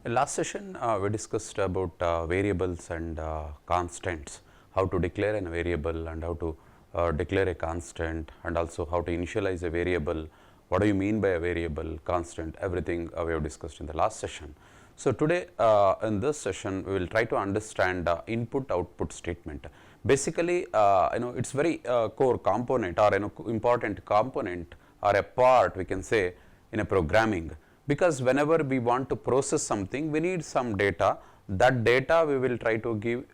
In last session, we discussed about variables and constants, how to declare a variable and how to declare a constant, and also how to initialize a variable. What do you mean by a variable, constant, everything we have discussed in the last session. So, today in this session, we will try to understand input output statement. Basically, it is very core component or important component or a part, we can say, in a programming, because whenever we want to process something, we need some data. That data we will try to give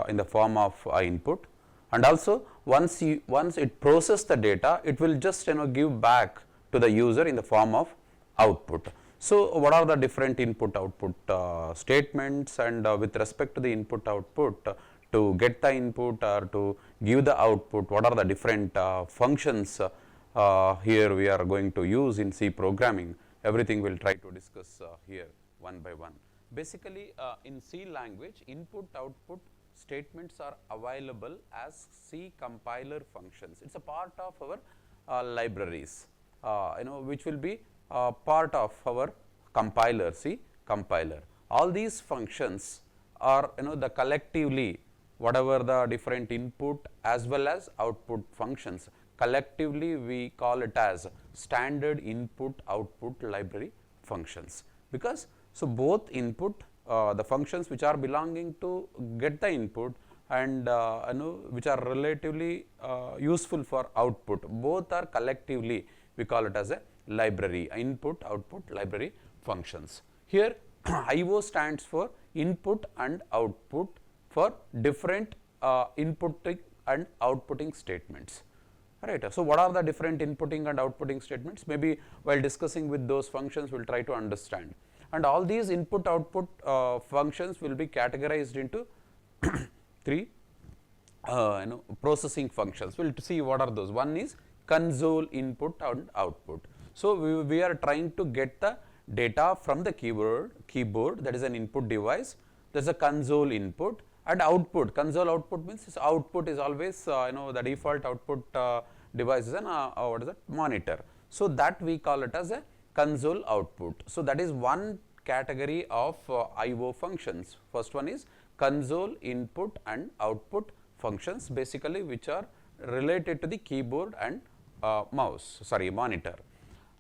in the form of input, and also once it process the data, it will just give back to the user in the form of output. So, what are the different input output statements, and with respect to the input output, to get the input or to give the output, what are the different functions here we are going to use in C programming. Everything we will try to discuss here one by one. Basically, in C language, input output statements are available as C compiler functions. It is a part of our libraries, which will be part of our compiler, C compiler. All these functions are the collectively, whatever the different input as well as output functions, collectively we call it as standard input output library functions. Because so both input, the functions which are belonging to get the input, and which are relatively useful for output, both are collectively we call it as a library, input output library functions. Here IO stands for input and output for different inputting and outputting statements. Right. So, what are the different inputting and outputting statements? Maybe while discussing with those functions, we will try to understand. And all these input output functions will be categorized into three processing functions. We will see what are those. One is console input and output. So, we are trying to get the data from the keyboard, that is an input device, there is a console input, and output. Console output means output is always the default output device is an what is that, monitor. So, that we call it as a console output. So, that is one category of IO functions. First one is console input and output functions, basically which are related to the keyboard and monitor.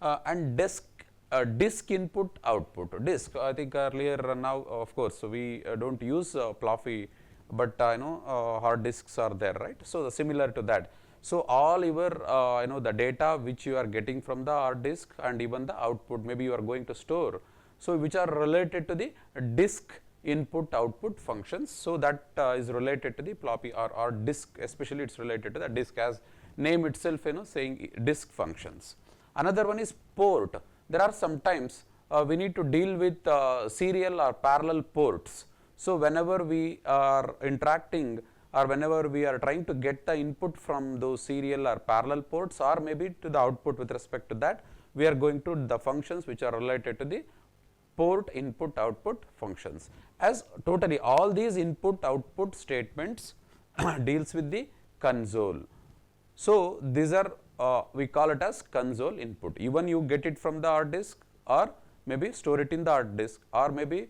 And disk input output. Disk, I think earlier now, of course, so we don't use floppy, but hard disks are there, right. So, similar to that. So, all your the data which you are getting from the hard disk and even the output, maybe you are going to store. So, which are related to the disk input output functions. So, that is related to the floppy or disk, especially it is related to the disk, as name itself saying disk functions. Another one is port. There are sometimes we need to deal with serial or parallel ports. So, whenever we are interacting or whenever we are trying to get the input from those serial or parallel ports, or maybe to the output with respect to that, we are going to the functions which are related to the port input output functions. As totally all these input output statements deals with the console. So, these are we call it as console input. Even you get it from the hard disk, or maybe store it in the hard disk, or maybe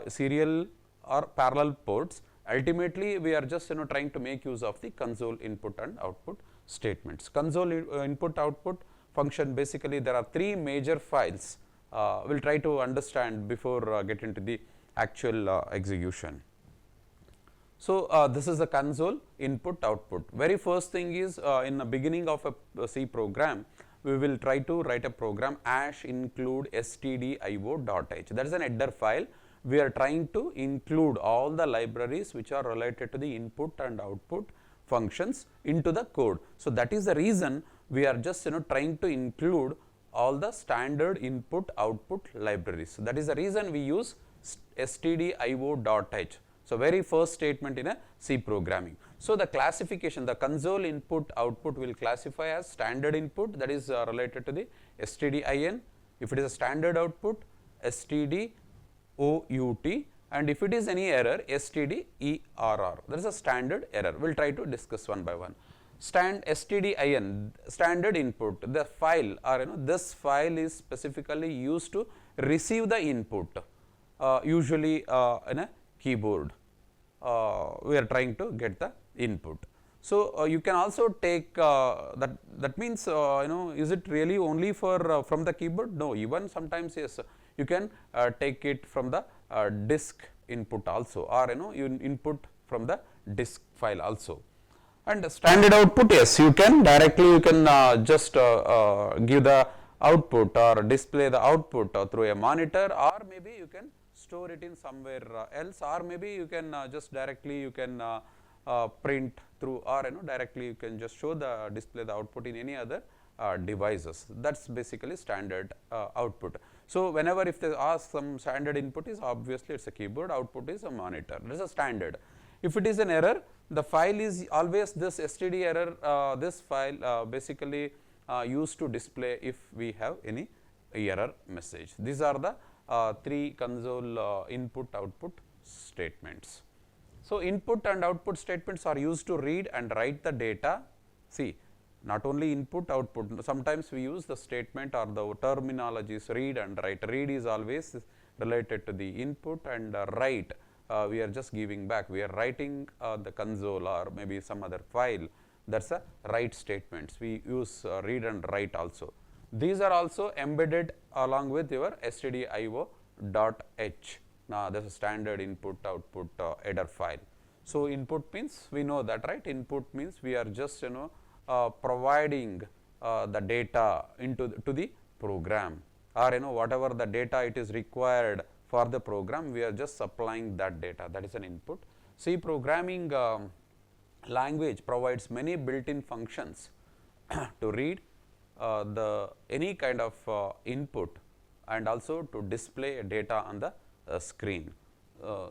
serial or parallel ports. Ultimately, we are just trying to make use of the console input and output statements. Console input output function, basically there are three major files. We will try to understand before get into the actual execution. So, this is the console input output. Very first thing is in the beginning of a C program, we will try to write a program #include stdio.h. That is an header file. We are trying to include all the libraries which are related to the input and output functions into the code. So, that is the reason we are just trying to include all the standard input output libraries. So, that is the reason we use stdio.h. So, very first statement in a C programming. So, the classification, the console input output will classify as standard input, that is related to the stdin. If it is a standard output, stdout, and if it is any error, stderr. That is a standard error. We will try to discuss one by one. stdin, standard input, the file, or this file is specifically used to receive the input. usually in a keyboard. We are trying to get the input. So, you can also take that means is it really only for from the keyboard? No, even sometimes yes, you can take it from the disk input also, or you input from the disk file also. And standard output, yes, you can directly just give the output or display the output through a monitor, or maybe you can store it in somewhere else, or maybe you can just directly you can print through, or directly you can just show the display the output in any other devices. That's basically standard output. So, whenever if they ask some standard input is, obviously it's a keyboard, output is a monitor. This is a standard. If it is an error, the file is always this std error, this file basically used to display if we have any error message. These are the 3 console input output statements. So, input and output statements are used to read and write the data. See, not only input output, sometimes we use the statement or the terminologies read and write. Read is always related to the input, and write we are just giving back, we are writing the console or maybe some other file. That is a write statements. We use read and write also. These are also embedded along with your stdio.h. Now, this is standard input output header file. So, input means we know that, right? Input means we are just providing the data into to the program, or whatever the data it is required for the program, we are just supplying that data, that is an input. C programming language provides many built-in functions to read any kind of input, and also to display data on the screen.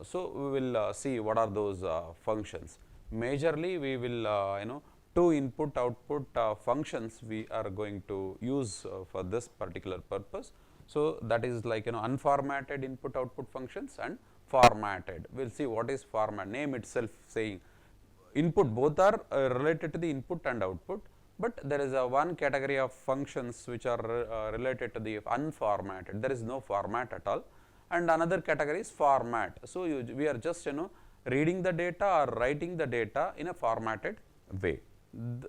So, we will see what are those functions. Majorly we will 2 input output functions we are going to use for this particular purpose. So, that is like unformatted input output functions and formatted. We will see what is format. Name itself saying input, both are related to the input and output, but there is a one category of functions which are related to the unformatted. There is no format at all, and another category is format. So, we are just reading the data or writing the data in a formatted way.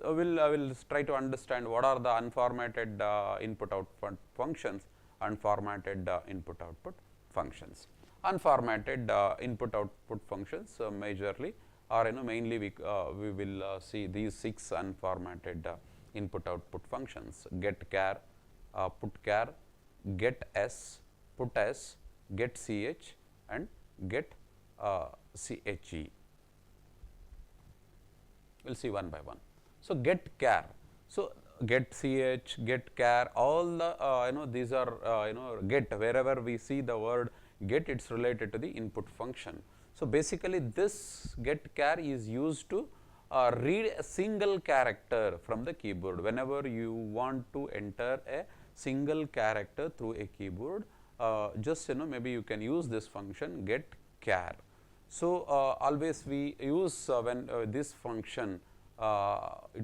I will try to understand what are the unformatted input output functions and formatted input output functions. Unformatted input output functions majorly, or mainly we will see these 6 unformatted input output functions: get char, put char, get s, put s, get ch, and get che. We will see one by one. So, get char. So, get ch, get char, all the these are get, wherever we see the word get, it is related to the input function. So, basically this get char is used to read a single character from the keyboard. Whenever you want to enter a single character through a keyboard, just maybe you can use this function get char. So, always we use when this function,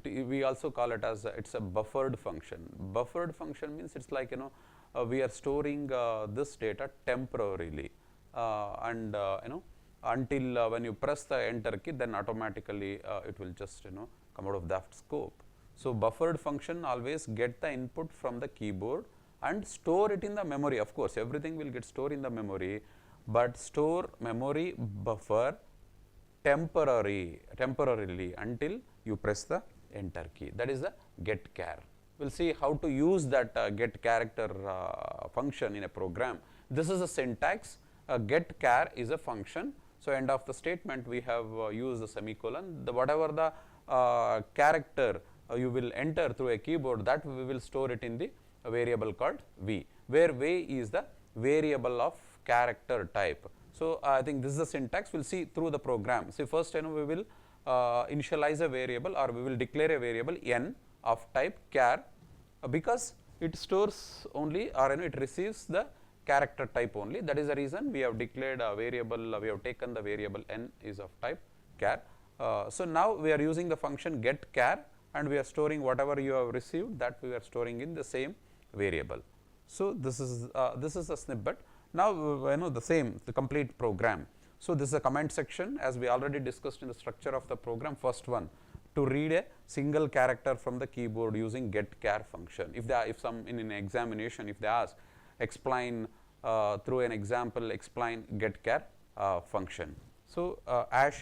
we also call it as it is a buffered function. Buffered function means it is like we are storing this data temporarily, and until when you press the enter key, then automatically it will just come out of that scope. So, buffered function always get the input from the keyboard and store it in the memory. Of course, everything will get stored in the memory, but store memory buffer temporarily until you press the enter key. That is the get char. We will see how to use that get character function in a program. This is a syntax. Get char is a function. So, end of the statement we have used the semicolon. Whatever the character you will enter through a keyboard, that we will store it in the variable called v, where v is the variable of character type. So, I think this is the syntax. We will see through the program. So, first we will initialize a variable, or we will declare a variable n of type char, because it stores only, or it receives the character type only. That is the reason we have declared a variable, we have taken the variable n is of type char. So, now we are using the function get char, and we are storing whatever you have received, that we are storing in the same variable. So, this is a snippet. Now, the same, the complete program. So, this is a comment section, as we already discussed in the structure of the program. First one, to read a single character from the keyboard using getChar function. If in an examination, if they ask, explain through an example, explain getChar function. So,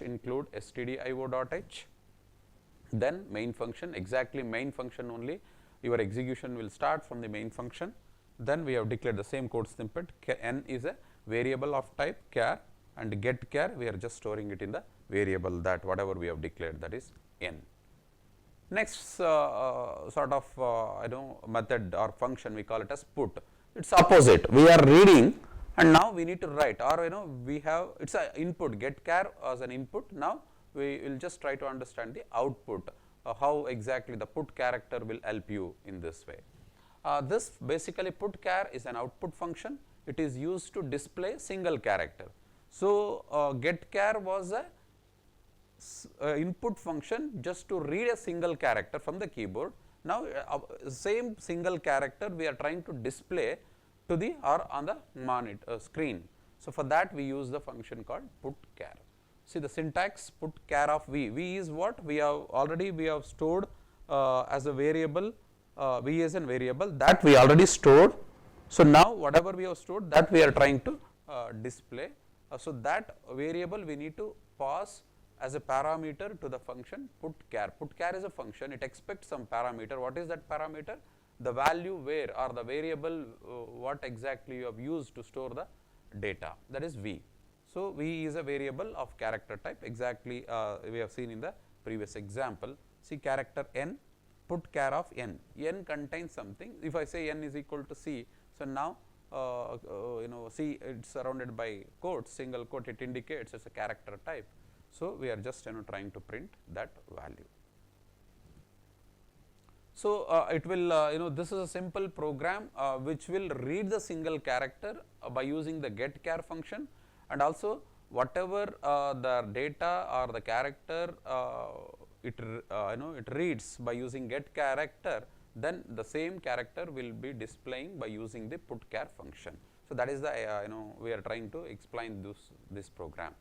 include stdio.h, then main function, exactly main function only, your execution will start from the main function. Then we have declared the same code snippet, n is a variable of type char, and getChar we are just storing it in the variable, that whatever we have declared, that is n. Next sort of method or function, we call it as put. It's opposite, we are reading and now we need to write, or we have, it's an input, getChar as an input. Now we will just try to understand the output, how exactly the put character will help you in this way. This basically putChar is an output function. It is used to display single character. So, getChar was a input function just to read a single character from the keyboard. Now, same single character we are trying to display to the or on the monitor screen. So, for that we use the function called putChar. See the syntax, putChar of v. V is what we have stored as a variable. V is a variable that we already stored. So, now whatever we have stored, that we are trying to display. So, that variable we need to pass as a parameter to the function putChar. PutChar is a function, it expects some parameter. What is that parameter? The value where, or the variable what exactly you have used to store the data, that is v. So, v is a variable of character type, exactly we have seen in the previous example. See character n, putChar of n. N contains something. If I say n is equal to c, so now c, it's surrounded by quotes, single quote, it indicates it's a character type. So, we are just trying to print that value. So, it will this is a simple program which will read the single character by using the getChar function, and also whatever the data or the character it reads by using getCharacter, then the same character will be displaying by using the putChar function. So, that is the we are trying to explain this program.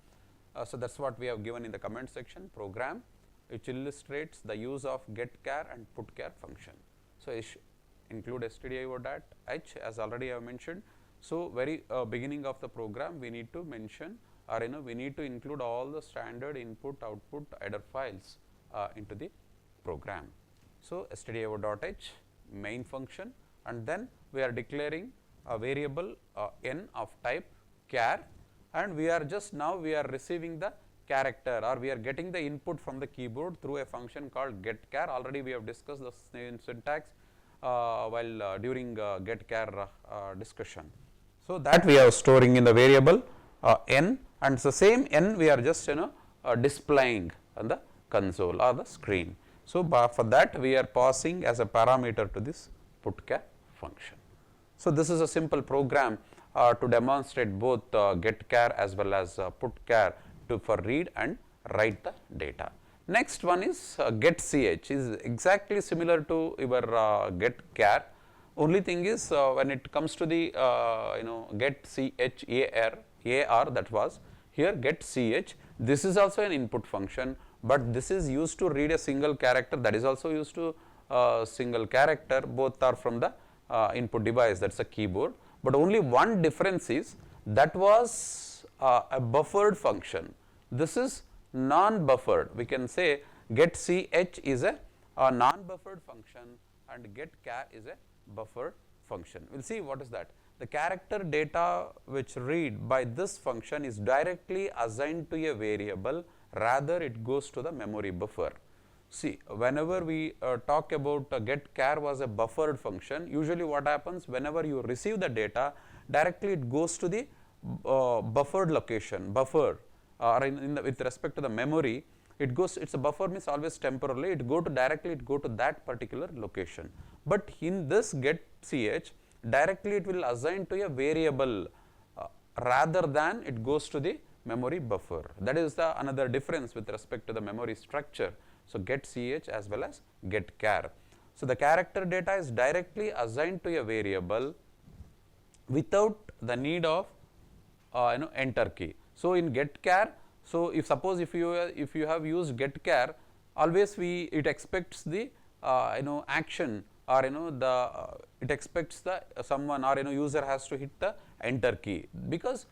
So, that is what we have given in the comment section, program which illustrates the use of getChar and putChar function. So, include stdio.h, as already I have mentioned. So, very beginning of the program we need to mention, or we need to include all the standard input, output, header files into the program. So, stdio.h main function, and then we are declaring a variable n of type char, and we are just now we are receiving the character, or we are getting the input from the keyboard through a function called getChar. Already we have discussed the syntax while during getChar discussion. So, that we are storing in the variable n, and the same n we are just displaying on the console or the screen. So, for that we are passing as a parameter to this putChar function. So, this is a simple program to demonstrate both getChar as well as putChar for read and write the data. Next one is getch, is exactly similar to your getChar. Only thing is when it comes to the getchar, that was here getch, this is also an input function, but this is used to read a single character, that is also used to single character, both are from the input device, that is a keyboard. But only one difference is that was a buffered function. This is non-buffered. We can say getch is a non-buffered function and getChar is a buffered function. We will see what is that. The character data which read by this function is directly assigned to a variable, rather it goes to the memory buffer. See, whenever we talk about getChar was a buffered function, usually what happens, whenever you receive the data, directly it goes to the buffered location, buffer, or with respect to the memory, it goes, it's a buffer means always temporarily, it go to that particular location. But in this getch, directly it will assign to a variable rather than it goes to the memory buffer. That is the another difference with respect to the memory structure. So, getch as well as getChar. So, the character data is directly assigned to a variable without the need of enter key. So in get char, so if suppose if you have used get char, always it expects the action, or the it expects the someone, or user has to hit the enter key, because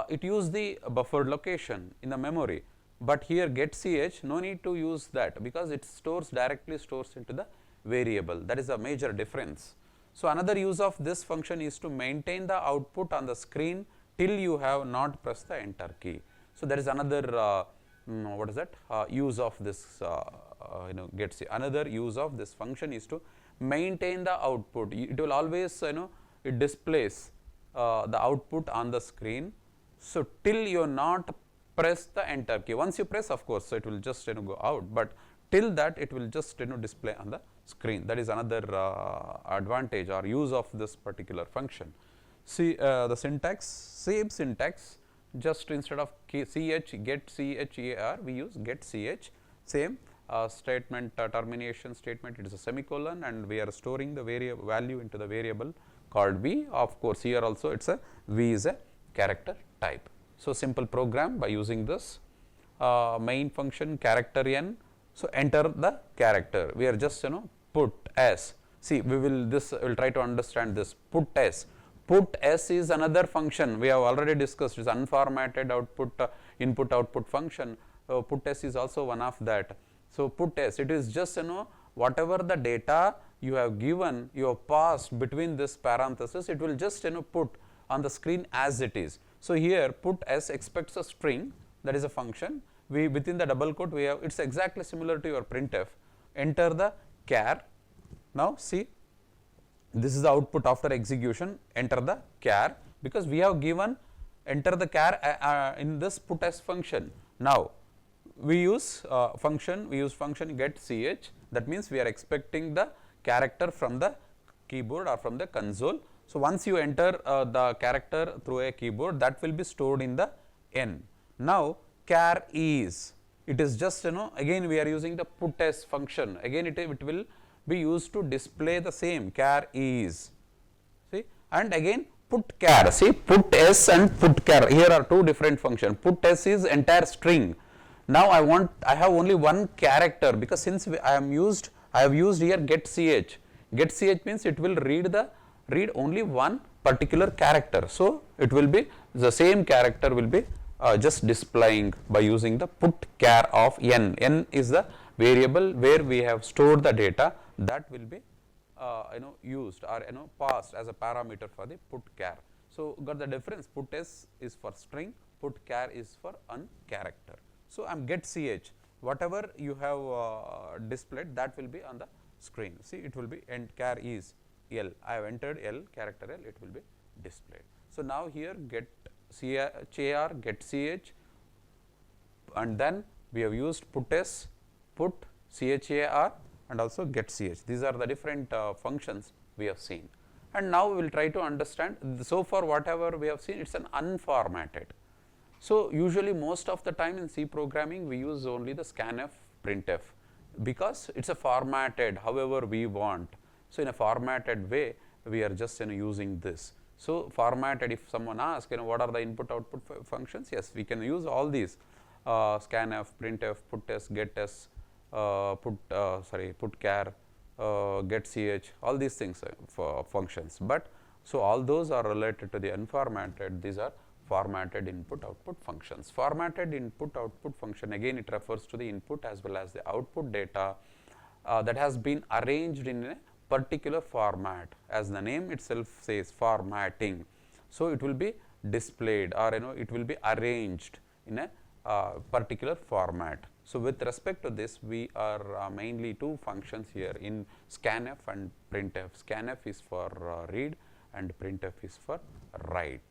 it use the buffered location in the memory. But here get ch, no need to use that, because it directly stores into the variable. That is a major difference. So another use of this function is to maintain the output on the screen till you have not pressed the enter key. So there is another what is that use of this get ch. Another use of this function is to maintain the output. It will always it displays the output on the screen. So till you not press the enter key. Once you press, of course, so it will just go out, but till that it will just display on the screen. That is another advantage or use of this particular function. See the syntax, same syntax, just instead of ch get char, we use get ch. Same statement, termination statement, it is a semicolon, and we are storing the value into the variable called v. Of course, here also it's a v is a character type. So simple program by using this main function character n. So enter the character. We are just put s. See, we will try to understand this. Put s. Put s is another function we have already discussed. It's unformatted output input output function. Put s is also one of that. So put s, it is just whatever the data you have given, you have passed between this parenthesis, it will just put on the screen as it is. So here put s expects a string, that is a function. We within the double quote we have, it's exactly similar to your printf. Enter the char. Now see, this is the output after execution. Enter the char, because we have given enter the char in this put s function. Now we use function get ch. That means we are expecting the character from the keyboard or from the console. So once you enter the character through a keyboard, that will be stored in the n. Now char is, it is just again we are using the put s function. Again it will be used to display the same char is. See, and again put char. See, put s and put char. Here are two different functions. Put s is entire string. Now I have only one character, because since I have used here get ch. Get ch means it will read only one particular character. So it will be the same character will be just displaying by using the put char of n. N is the variable where we have stored the data, that will be used or passed as a parameter for the put char. So got the difference. Put s is for string, put char is for un character. So I'm get ch, whatever you have displayed, that will be on the screen. See, it will be end char is L. I have entered L, character L, it will be displayed. So now here get char, get ch, and then we have used put s, put char, and also get ch. These are the different functions we have seen. And now we will try to understand. So far whatever we have seen, it's an unformatted. So usually most of the time in C programming we use only the scanf, printf, because it's a formatted however we want. So in a formatted way we are just using this. So formatted, if someone asks what are the input output functions, yes, we can use all these scanf, printf, put s, get s, put char, get ch, all these things for functions. But so all those are related to the unformatted. These are formatted input output functions. Formatted input output function, again it refers to the input as well as the output data that has been arranged in a particular format, as the name itself says, formatting. So it will be displayed or it will be arranged in a particular format. So with respect to this, we are mainly two functions here in scanf and printf. Scanf is for read and printf is for write.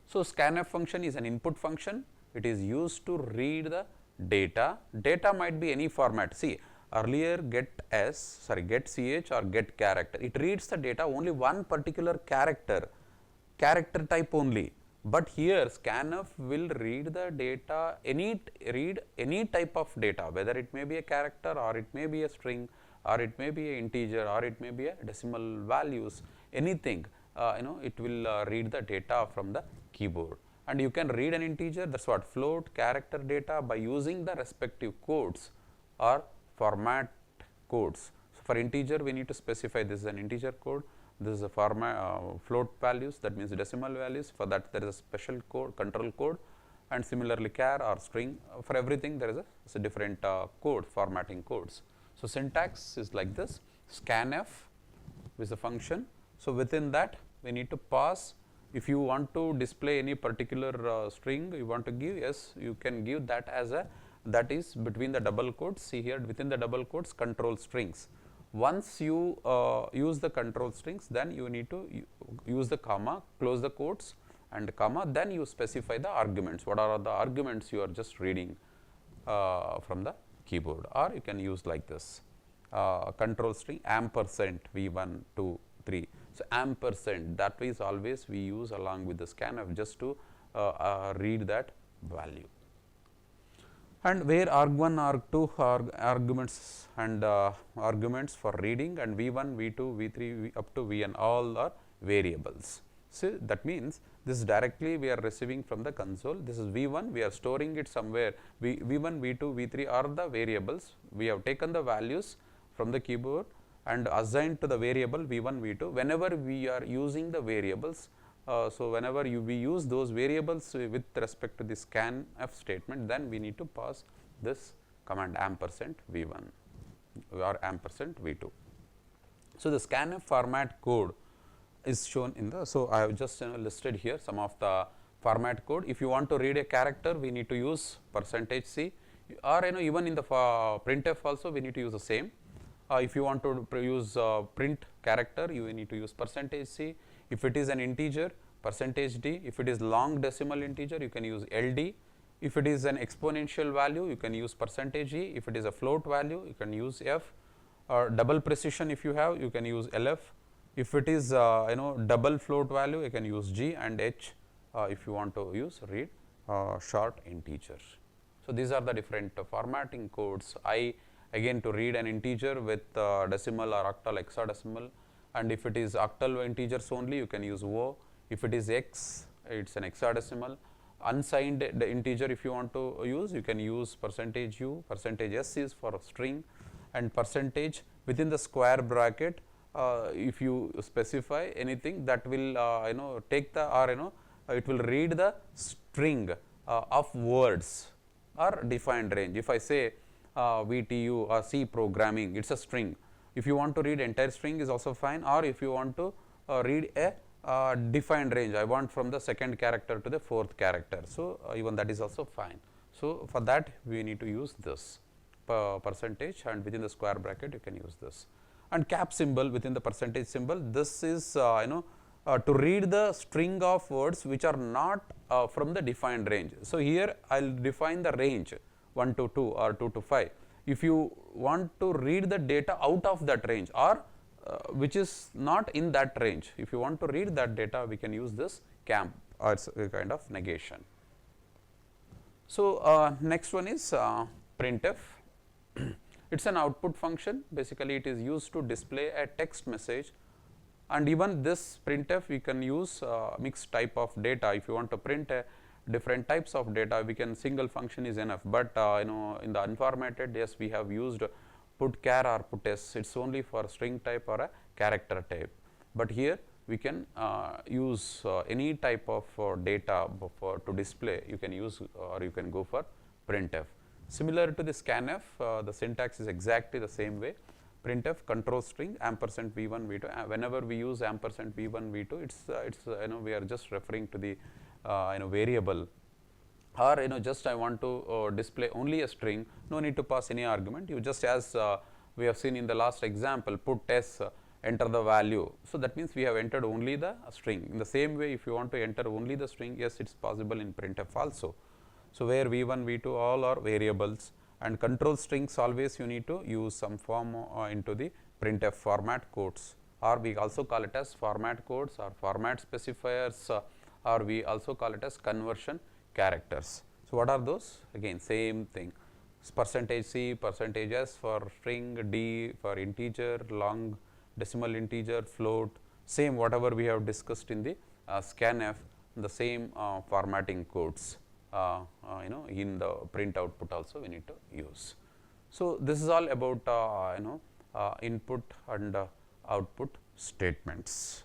So scanf function is an input function. It is used to read the data. Data might be any format. See, earlier get ch or get character. It reads the data only one particular character type only. But here scanf will read the data, read any type of data, whether it may be a character or it may be a string or it may be an integer or it may be a decimal values, anything. it will read the data from the keyboard. And you can read an integer, that's what, float, character data, by using the respective codes or format codes. So, for integer we need to specify this is an integer code, this is a format float values, that means decimal values. For that there is a special code, control code, and similarly char or string, for everything there is a different code, formatting codes. So, syntax is like this: scanf is a function. So, within that we need to pass. If you want to display any particular string you want to give, yes, you can give that as a, that is between the double quotes. See here, within the double quotes, control strings. Once you use the control strings, then you need to use the comma, close the quotes and comma, then you specify the arguments. What are the arguments you are just reading from the keyboard, or you can use like this, control string ampersand v1, 2, 3. So, ampersand, that is always we use along with the scanf just to read that value. And where arg1, arg2 are arguments and arguments for reading, and v1, v2, v3, up to vn, all are variables. So, that means this directly we are receiving from the console. This is v1, we are storing it somewhere. v1, v2, v3 are the variables. We have taken the values from the keyboard and assigned to the variable v1, v2. Whenever we are using the variables, so whenever we use those variables with respect to the scanf statement, then we need to pass this command ampersand v1 or ampersand v2. So, the scanf format code is shown in the, so I have just listed here some of the format code. If you want to read a character, we need to use %c, or even in the printf also we need to use the same. If you want to use print character, you need to use %c. If it is an integer, %d. If it is long decimal integer, you can use ld. If it is an exponential value, you can use %e. If it is a float value, you can use f. Or double precision, if you have, you can use lf. If it is double float value, you can use g, and h if you want to use read short integer. So, these are the different formatting codes. I, again, to read an integer with decimal or octal, hexadecimal, and if it is octal integers only, you can use O. If it is x, it is an hexadecimal. Unsigned integer, if you want to use, you can use %u, %s is for string, and percentage within the square bracket. If you specify anything, that will take the, or it will read the string of words or defined range. If I say VTU or C programming, it is a string. If you want to read entire string is also fine, or if you want to read a defined range, I want from the second character to the fourth character. So, even that is also fine. So, for that we need to use this percentage, and within the square bracket you can use this. And cap symbol within the percentage symbol, this is to read the string of words which are not from the defined range. So, here I will define the range 1 to 2 or 2 to 5. If you want to read the data out of that range, or which is not in that range, if you want to read that data, we can use this camp, or it's a kind of negation. So, next one is printf. It is an output function. Basically, it is used to display a text message, and even this printf we can use mixed type of data. If you want to print different types of data, we can, single function is enough, but in the unformatted, yes, we have used put char or put s. It is only for string type or a character type, but here we can use any type of data to display. You can use, or you can go for printf. Similar to the scanf, the syntax is exactly the same way. Printf control string ampersand v1 v2. Whenever we use ampersand v1 v2, it's we are just referring to the variable, or just I want to display only a string. No need to pass any argument. You just, as we have seen in the last example, put s, enter the value. So, that means we have entered only the string. In the same way, if you want to enter only the string, yes, it is possible in printf also. So, where v1, v2 all are variables, and control strings always you need to use some form into the printf format codes, or we also call it as format codes or format specifiers, or we also call it as conversion characters. So, what are those? Again, same thing, %c, %s for string, d for integer, long decimal integer, float, Same whatever we have discussed in the scanf, the same formatting codes in the print output also we need to use. So, this is all about input and output statements.